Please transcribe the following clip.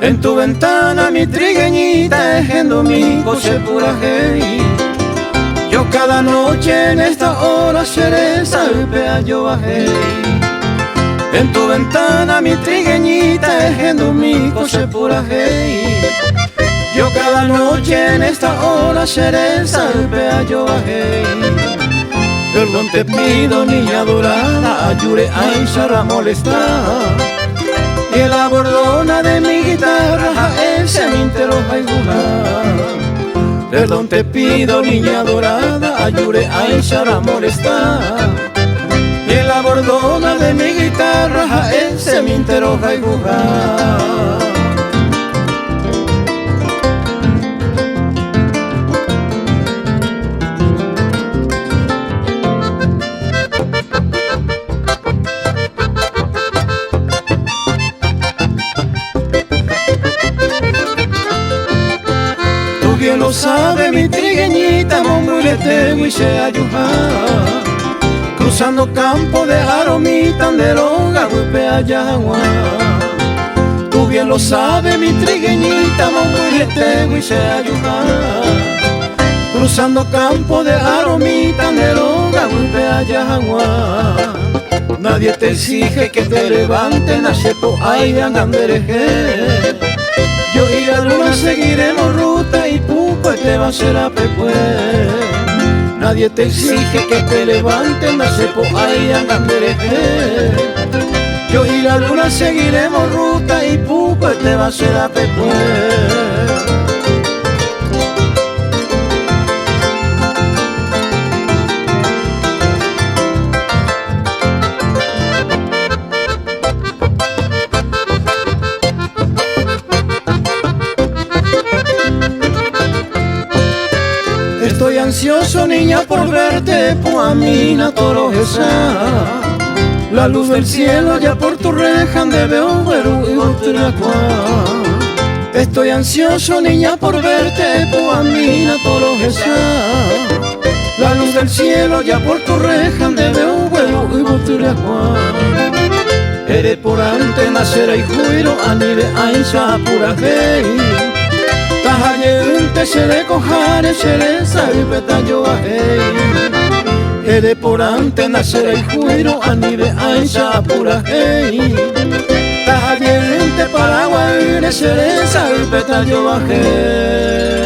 En tu ventana mi trigueñita ejendo mi coche pura hey. Yo cada noche en esta hora cereza el peayo bajé. En tu ventana mi trigueñita ejendo mi coche pura hey. Yo cada noche en esta hora cereza el peayo bajé. Perdón te pido, niña dorada, ayure ay para molestar. Y la bordona de mi guitarra el cementero hay jugar. Perdón te pido, niña dorada, ayure ay para molestar. Y la bordona de mi guitarra el cementero hay jugar. Bien lo sabe mi trigueñita, monguilete huiche ayuja. Cruzando campo de aromita, anderoga, huepe ayagua. Tú bien lo sabe mi trigueñita, monguilete huiche ayuja. Cruzando campo de aromita, anderoga, huepe ayagua. Nadie te exige que te levanten, achepo ay angandereje. Yo y la luna seguiremos ruta y pupo te va a ser a pepue. Nadie te exige que te levanten, no se po ahí angandereje. Yo y la luna seguiremos ruta y pupo te va a ser a pepue. Estoy ansioso, niña, por verte, puamina torojesa. La luz del cielo ya por tu reja de veo y otracua. Estoy ansioso, niña, por verte, puamina torojesa. La luz del cielo ya por tu reja de veo y otracua. Eres por ante nacer y juiro, anide aisha pura hey. Tajayente se le cojare, se le salve tallo bajé. Ede por ante nacer el juiro, anibe aisha pura hey. Tajayente para guaire, se le salve tallo bajé.